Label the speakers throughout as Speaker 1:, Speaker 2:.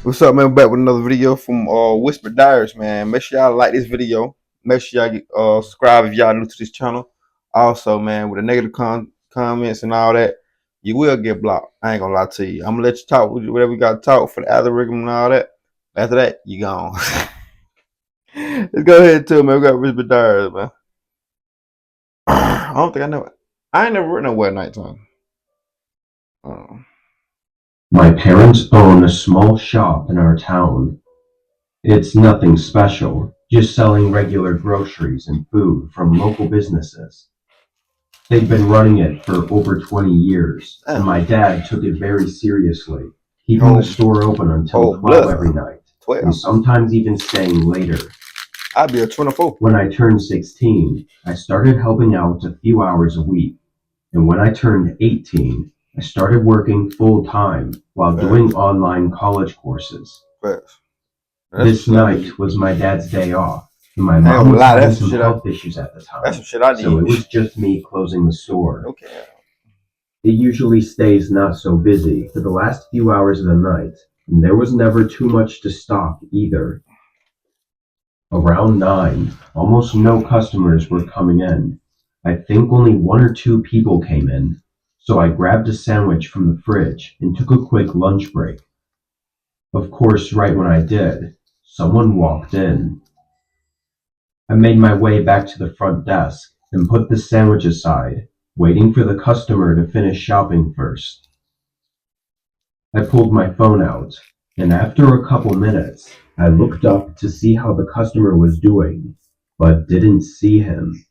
Speaker 1: What's up, man? Back with another video from Whisper Diaries, man. Make sure y'all like this video. Make sure y'all get, subscribe if y'all new to this channel. Also, man, with the negative comments and all that, you will get blocked. I ain't gonna lie to you. I'm gonna let you talk with whatever you got to talk for the algorithm and all that. After that, you gone. Let's go ahead too, man. We got Whisper Diaries, man. I ain't never written away at nighttime.
Speaker 2: My parents own a small shop in our town. It's nothing special, just selling regular groceries and food from local businesses. They've been running it for over 20 years, and my dad took it very seriously, keeping the store open until 12 every night, and sometimes even staying later.
Speaker 1: I'd be a 24.
Speaker 2: When I turned 16, I started helping out a few hours a week, and when I turned 18, I started working full-time while doing online college courses. This night was my dad's day off, and my mom was having some health issues at the time, so it was just me closing the store.
Speaker 1: Okay.
Speaker 2: It usually stays not so busy for the last few hours of the night, and there was never too much to stock either. Around 9, almost no customers were coming in. I think only 1 or 2 people came in, so I grabbed a sandwich from the fridge and took a quick lunch break. Of course, right when I did, someone walked in. I made my way back to the front desk and put the sandwich aside, waiting for the customer to finish shopping first. I pulled my phone out, and after a couple minutes, I looked up to see how the customer was doing, but didn't see him.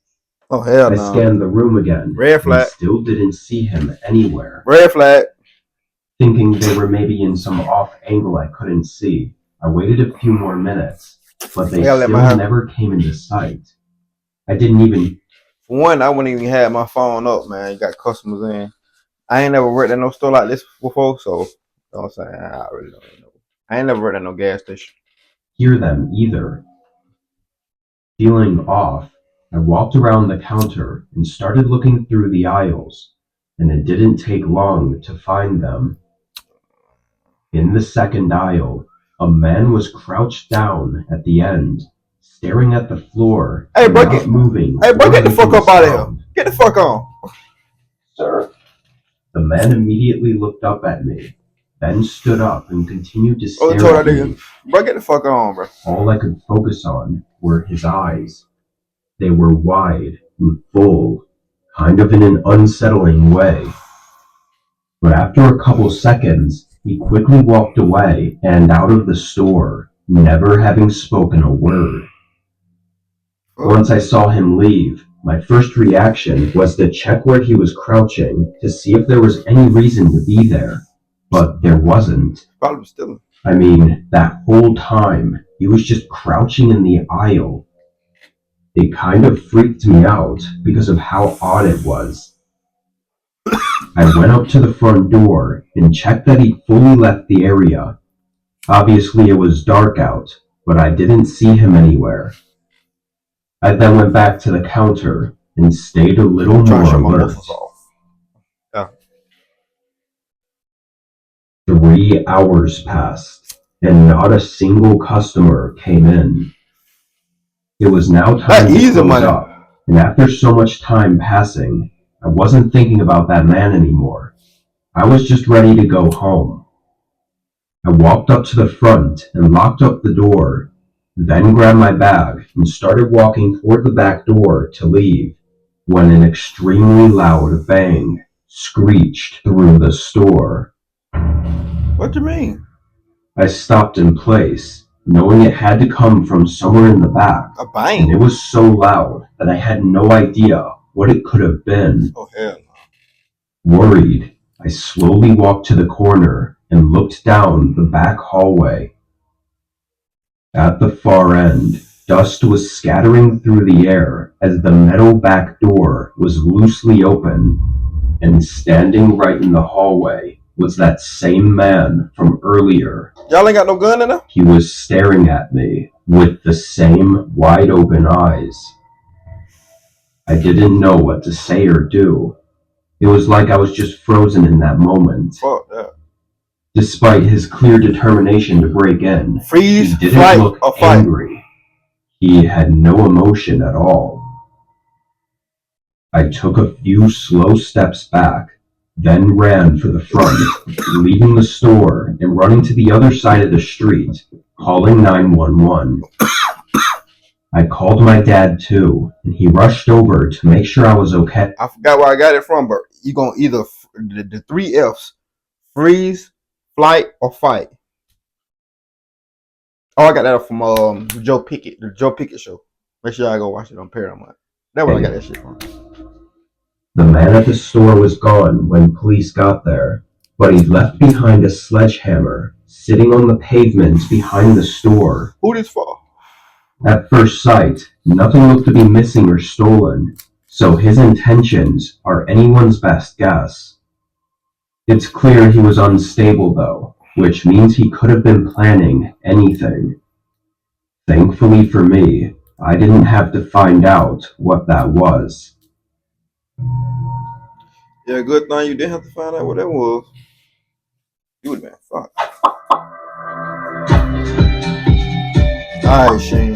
Speaker 1: Oh, hell no.
Speaker 2: I scanned the room again,
Speaker 1: Red flag.
Speaker 2: and still didn't see him anywhere.
Speaker 1: Red flag.
Speaker 2: Thinking they were maybe in some off angle I couldn't see, I waited a few more minutes, but they still never came into sight. I didn't even...
Speaker 1: For one, I wouldn't even have my phone up, man. You got customers in. I ain't never worked at no store like this before, so, you know what I'm saying? I really don't know. I ain't never worked at no gas station.
Speaker 2: Hear them either. Feeling off, I walked around the counter and started looking through the aisles, and it didn't take long to find them. In the second aisle, a man was crouched down at the end, staring at the floor, not moving.
Speaker 1: Hey, bro, get the fuck up out of here. Get the fuck on.
Speaker 2: Sir. The man immediately looked up at me, then stood up and continued to stare at me.
Speaker 1: Bro, get the fuck on, bro.
Speaker 2: All I could focus on were his eyes. They were wide and full, kind of in an unsettling way. But after a couple seconds, he quickly walked away and out of the store, never having spoken a word. Once I saw him leave, my first reaction was to check where he was crouching to see if there was any reason to be there, but there wasn't.
Speaker 1: Probably still.
Speaker 2: I mean, that whole time, he was just crouching in the aisle. It kind of freaked me out because of how odd it was. I went up to the front door and checked that he'd fully left the area. Obviously it was dark out, but I didn't see him anywhere. I then went back to the counter and stayed a little more alert. 3 hours passed, and not a single customer came in. It was now time to close up, and after so much time passing, I wasn't thinking about that man anymore. I was just ready to go home. I walked up to the front and locked up the door, then grabbed my bag and started walking toward the back door to leave, when an extremely loud bang screeched through the store.
Speaker 1: What do you mean?
Speaker 2: I stopped in place, knowing it had to come from somewhere in the back.
Speaker 1: A bang?
Speaker 2: And it was so loud that I had no idea what it could have been.
Speaker 1: Oh, hell
Speaker 2: no. Worried, I slowly walked to the corner and looked down the back hallway. At the far end, dust was scattering through the air as the metal back door was loosely open, and standing right in the hallway was that same man from earlier.
Speaker 1: Y'all ain't got no gun in there?
Speaker 2: He was staring at me with the same wide open eyes. I didn't know what to say or do. It was like I was just frozen in that moment.
Speaker 1: Fuck that.
Speaker 2: Despite his clear determination to break in,
Speaker 1: Freeze,
Speaker 2: he didn't
Speaker 1: flight,
Speaker 2: look
Speaker 1: or fight.
Speaker 2: angry. He had no emotion at all. I took a few slow steps back, then ran for the front, leaving the store and running to the other side of the street, calling 911. I called my dad too, and he rushed over to make sure I was okay.
Speaker 1: I forgot where I got it from, but you're going to either the three F's: freeze, flight, or fight. Oh, I got that from Joe Pickett, the Joe Pickett show. Make sure y'all go watch it on Paramount. That's where I got that shit from.
Speaker 2: The man at the store was gone when police got there, but he left behind a sledgehammer sitting on the pavement behind the store.
Speaker 1: Who this for?
Speaker 2: At first sight, nothing looked to be missing or stolen, so his intentions are anyone's best guess. It's clear he was unstable though, which means he could have been planning anything. Thankfully for me, I didn't have to find out what that was.
Speaker 1: Yeah, good thing you didn't have to find out what that was. You would have been fucked. Alright, Shane.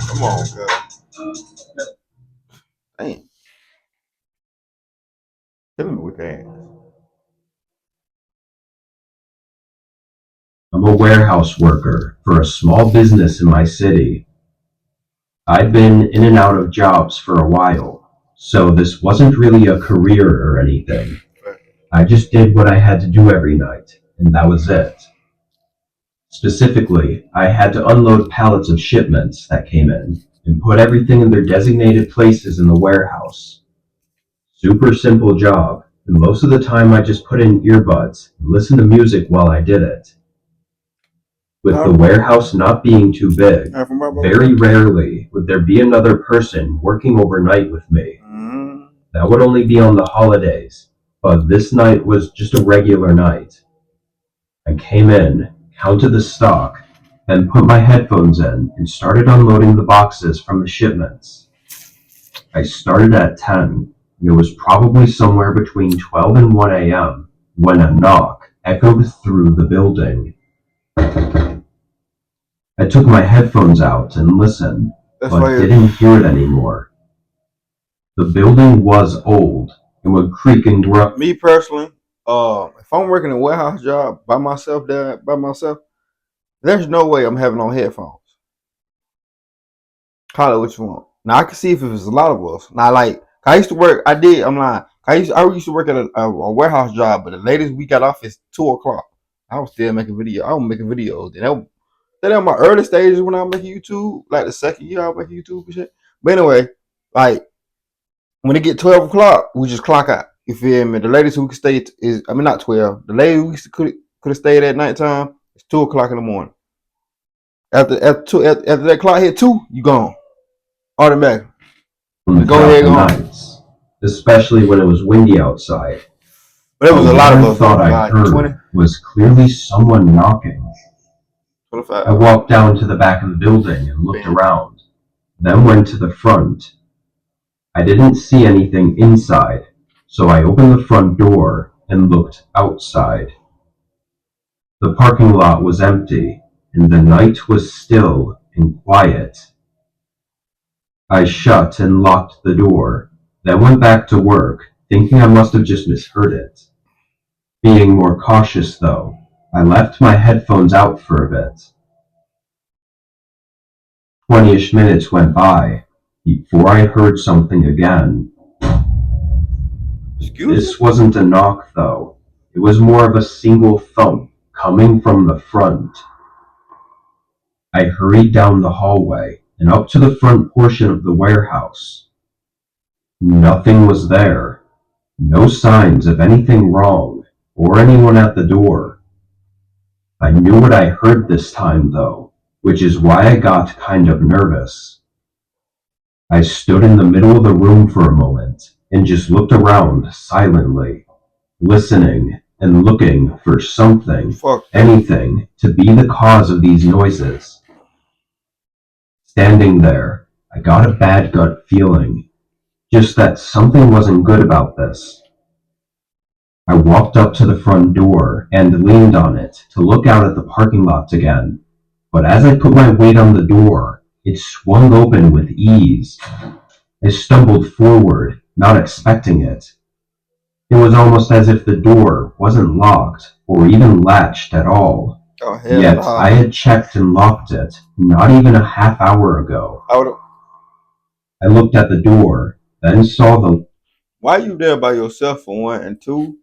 Speaker 1: Come on, girl. Damn. Tell me with that.
Speaker 2: I'm a warehouse worker for a small business in my city. I'd been in and out of jobs for a while, so this wasn't really a career or anything. I just did what I had to do every night, and that was it. Specifically, I had to unload pallets of shipments that came in and put everything in their designated places in the warehouse. Super simple job, and most of the time I just put in earbuds and listened to music while I did it. With the warehouse not being too big, very rarely would there be another person working overnight with me. That would only be on the holidays, but this night was just a regular night. I came in, counted the stock, then put my headphones in and started unloading the boxes from the shipments. I started at 10, and it was probably somewhere between 12 and 1 a.m. when a knock echoed through the building. I took my headphones out and listened, but didn't hear it anymore. The building was old and would creak and groan.
Speaker 1: Me personally, if I'm working a warehouse job by myself, there's no way I'm having on headphones. Call it what you want. Now I can see if it was a lot of us. Now, like I used to work, I'm lying. I used to work at a warehouse job, but the latest we got off is 2 o'clock. I was still making video. I was making videos. Then in my early stages when I was making YouTube, like the second year I was making YouTube and shit. But anyway, like when it get 12 o'clock, we just clock out. You feel me? The latest who could stay is, I mean, not 12. The latest who could have stayed at nighttime is 2 o'clock in the morning. After that clock hit 2, you gone automatic.
Speaker 2: Go ahead, go nights, especially when it was windy outside.
Speaker 1: But there was a lot of us.
Speaker 2: Thought I heard 20? Was clearly someone knocking.
Speaker 1: 25.
Speaker 2: I walked down to the back of the building and looked around, then went to the front. I didn't see anything inside, so I opened the front door and looked outside. The parking lot was empty, and the night was still and quiet. I shut and locked the door, then went back to work, thinking I must have just misheard it. Being more cautious, though, I left my headphones out for a bit. 20-ish minutes went by before I heard something again. This wasn't a knock, though. It was more of a single thump coming from the front. I hurried down the hallway and up to the front portion of the warehouse. Nothing was there. No signs of anything wrong or anyone at the door. I knew what I heard this time, though, which is why I got kind of nervous. I stood in the middle of the room for a moment and just looked around silently, listening and looking for something, anything, to be the cause of these noises. Standing there, I got a bad gut feeling. just that something wasn't good about this. I walked up to the front door and leaned on it to look out at the parking lot again. But as I put my weight on the door, it swung open with ease. I stumbled forward, not expecting it. It was almost as if the door wasn't locked or even latched at all.
Speaker 1: Oh hell
Speaker 2: Yet
Speaker 1: nah.
Speaker 2: I had checked and locked it not even a half hour ago. I looked at the door, then saw the
Speaker 1: Why you there by yourself for one, and two?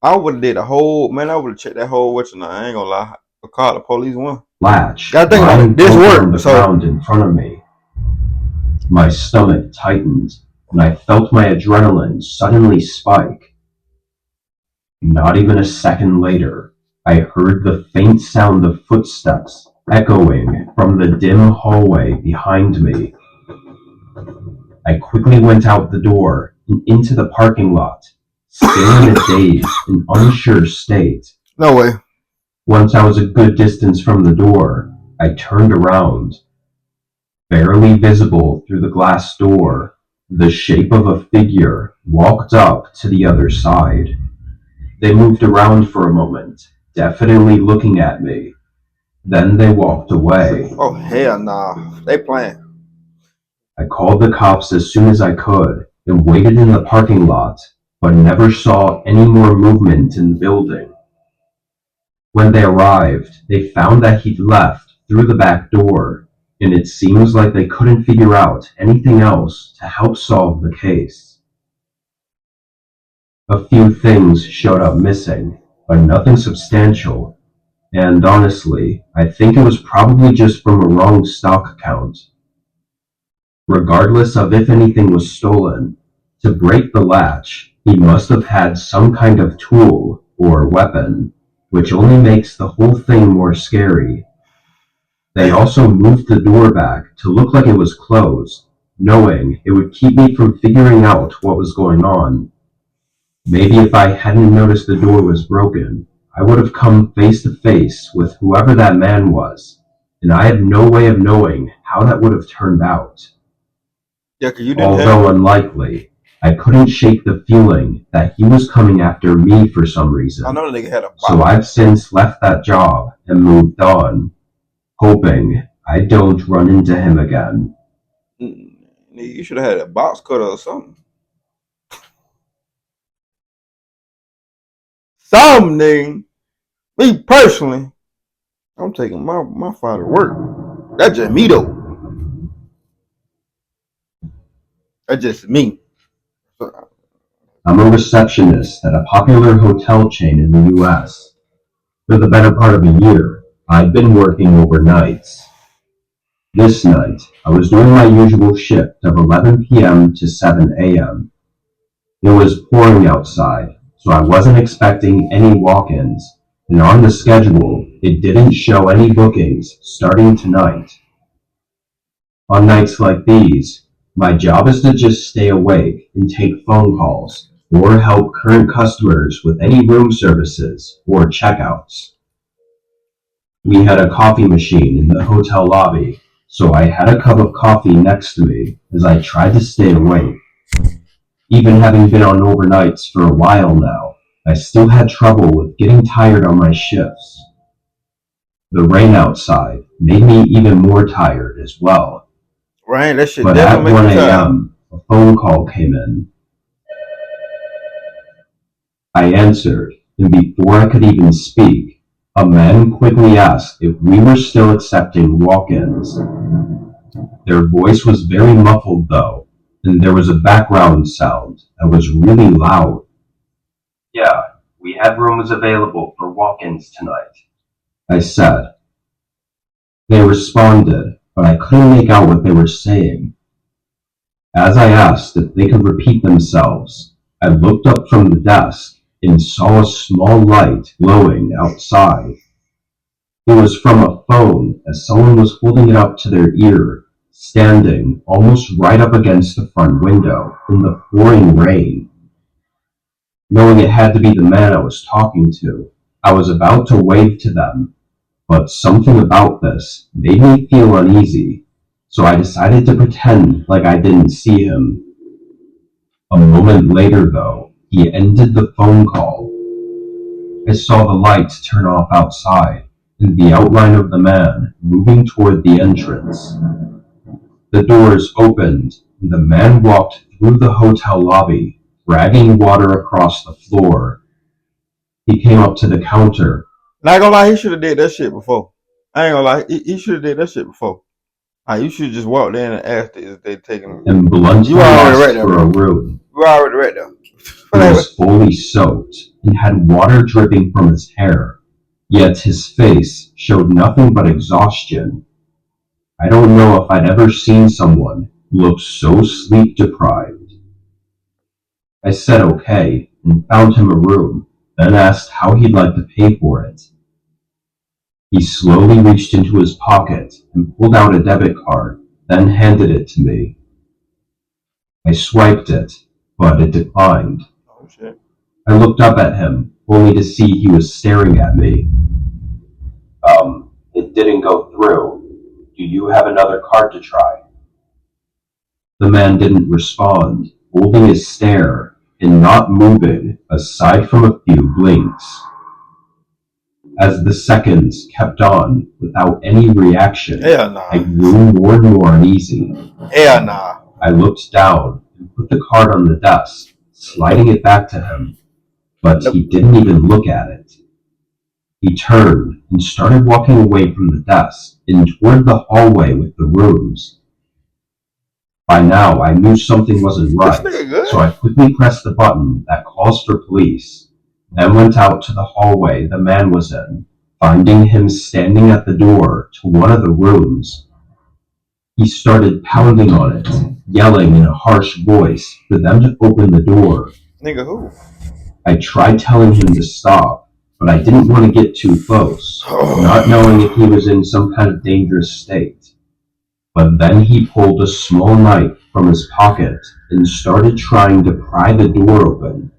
Speaker 1: I would have did a whole man. I would have checked that whole I ain't gonna lie. I called the police one.
Speaker 2: latch
Speaker 1: Gotta think about
Speaker 2: lying
Speaker 1: it. This
Speaker 2: open on
Speaker 1: work,
Speaker 2: the
Speaker 1: so
Speaker 2: ground in front of me. My stomach tightened, and I felt my adrenaline suddenly spike. Not even a second later, I heard the faint sound of footsteps echoing from the dim hallway behind me. I quickly went out the door and into the parking lot, still in a dazed and unsure state.
Speaker 1: no way.
Speaker 2: Once I was a good distance from the door, I turned around. Barely visible through the glass door, the shape of a figure walked up to the other side. They moved around for a moment, definitely looking at me. Then they walked away.
Speaker 1: Oh hell nah. They playing.
Speaker 2: I called the cops as soon as I could and waited in the parking lot, but never saw any more movement in the building. When they arrived, they found that he'd left through the back door, and it seems like they couldn't figure out anything else to help solve the case. A few things showed up missing, but nothing substantial, and honestly, I think it was probably just from a wrong stock account. Regardless of if anything was stolen, to break the latch, he must have had some kind of tool or weapon, which only makes the whole thing more scary. They also moved the door back to look like it was closed, knowing it would keep me from figuring out what was going on. Maybe if I hadn't noticed the door was broken, I would have come face to face with whoever that man was, and I had no way of knowing how that would have turned out.
Speaker 1: Yeah, cause you didn't
Speaker 2: Although
Speaker 1: have.
Speaker 2: unlikely, I couldn't shake the feeling that he was coming after me for some
Speaker 1: I
Speaker 2: reason.
Speaker 1: know the nigga had a
Speaker 2: So
Speaker 1: box.
Speaker 2: I've since left that job and moved on, hoping I don't run into him again.
Speaker 1: You should have had a box cutter or something. Something. Me personally, I'm taking my father to work. That's just me though. That's just me. So,
Speaker 2: I'm a receptionist at a popular hotel chain in the US. For the better part of a year, I'd been working overnights. This night, I was doing my usual shift of 11 p.m. to 7 a.m. It was pouring outside, so I wasn't expecting any walk-ins, and on the schedule, it didn't show any bookings starting tonight. On nights like these, my job is to just stay awake and take phone calls or help current customers with any room services or checkouts. We had a coffee machine in the hotel lobby, so I had a cup of coffee next to me as I tried to stay awake. Even having been on overnights for a while now, I still had trouble with getting tired on my shifts. The rain outside made me even more tired as well.
Speaker 1: Ryan, that shit
Speaker 2: But at
Speaker 1: definitely make
Speaker 2: 1
Speaker 1: you tired.
Speaker 2: a.m., a phone call came in. I answered, and before I could even speak, a man quickly asked if we were still accepting walk-ins. Their voice was very muffled though, and there was a background sound that was really loud. Yeah, we have rooms available for walk-ins tonight, I said. They responded, but I couldn't make out what they were saying. As I asked if they could repeat themselves, I looked up from the desk and saw a small light glowing outside. It was from a phone as someone was holding it up to their ear, standing almost right up against the front window in the pouring rain. Knowing it had to be the man I was talking to, I was about to wave to them, but something about this made me feel uneasy, so I decided to pretend like I didn't see him. A moment later, though, he ended the phone call. I saw the lights turn off outside and the outline of the man moving toward the entrance. The doors opened and the man walked through the hotel lobby, dragging water across the floor. He came up to the counter.
Speaker 1: Not gonna lie, he should have did that shit before. I ain't gonna lie, he should have did that shit before. You should just walk in and ask if they taking.
Speaker 2: And bluntly asked for a room.
Speaker 1: You already right there.
Speaker 2: He was fully soaked and had water dripping from his hair, yet his face showed nothing but exhaustion. I don't know if I'd ever seen someone look so sleep deprived. I said okay and found him a room, then asked how he'd like to pay for it. He slowly reached into his pocket and pulled out a debit card, then handed it to me. I swiped it, but it declined.
Speaker 1: Oh shit.
Speaker 2: I looked up at him, only to see he was staring at me. It didn't go through. Do you have another card to try? The man didn't respond, holding his stare and not moving aside from a few blinks. As the seconds kept on without any reaction, I grew more and more uneasy. I looked down and put the card on the desk, sliding it back to him, but he didn't even look at it. He turned and started walking away from the desk and toward the hallway with the rooms. By now, I knew something wasn't right, so I quickly pressed the button that calls for police, then went out to the hallway the man was in, finding him standing at the door to one of the rooms. He started pounding on it, yelling in a harsh voice for them to open the door.
Speaker 1: Nigga, who?
Speaker 2: I tried telling him to stop, but I didn't want to get too close, not knowing if he was in some kind of dangerous state. But then he pulled a small knife from his pocket and started trying to pry the door open.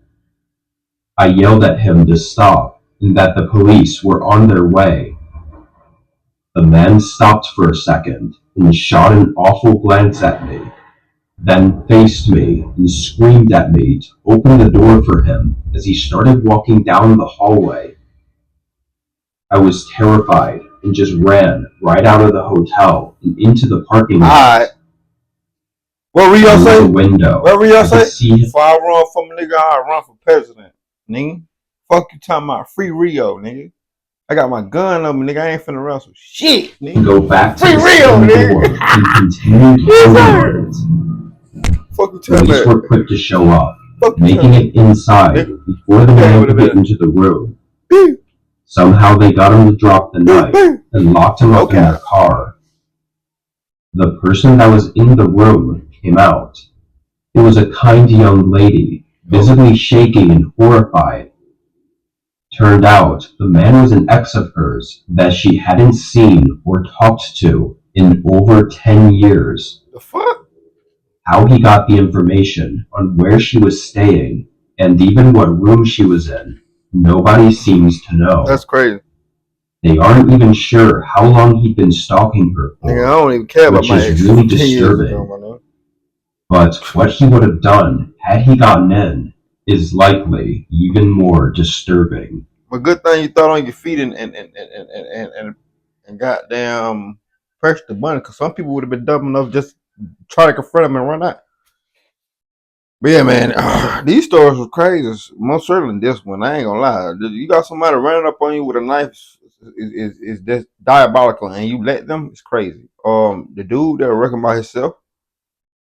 Speaker 2: I yelled at him to stop and that the police were on their way. The man stopped for a second and shot an awful glance at me, then faced me and screamed at me to open the door for him as he started walking down the hallway. I was terrified and just ran right out of the hotel and into the parking lot.
Speaker 1: What were y'all say?
Speaker 2: What
Speaker 1: were y'all say? If I run from a nigga, I run for president, nigga. Fuck you talking about free Rio, nigga. I got my gun on me, nigga. I ain't finna wrestle shit, nigga.
Speaker 2: Go back to free the Rio, nigga. And continued
Speaker 1: fuck you talking about.
Speaker 2: Police were quick to show up, making it inside before the man could get into the room. Somehow they got him to drop the knife and locked him up in their car. The person that was in the room came out. It was a kind young lady, visibly shaking and horrified. Turned out the man was an ex of hers that she hadn't seen or talked to in over 10 years.
Speaker 1: The fuck?
Speaker 2: How he got the information on where she was staying and even what room she was in, nobody seems to know.
Speaker 1: That's crazy.
Speaker 2: They aren't even sure how long he'd been stalking her for,
Speaker 1: nigga, I don't even care about my ex.
Speaker 2: Which is really disturbing. But what he would have done had he gotten in is likely even more disturbing.
Speaker 1: But good thing you thought on your feet and goddamn pressed the button, because some people would have been dumb enough just try to confront him and run out. But yeah, man, these stories were crazy. Most certainly this one. I ain't gonna lie. You got somebody running up on you with a knife is just diabolical, and you let them. It's crazy. The dude that was working by himself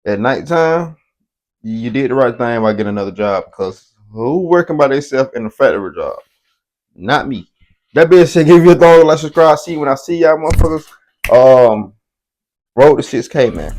Speaker 1: at nighttime, you did the right thing by getting another job, because who working by themselves in a factory job? Not me. That being said, give you a thumbs up, like, subscribe. See you when I see y'all motherfuckers. Road to 6K, man.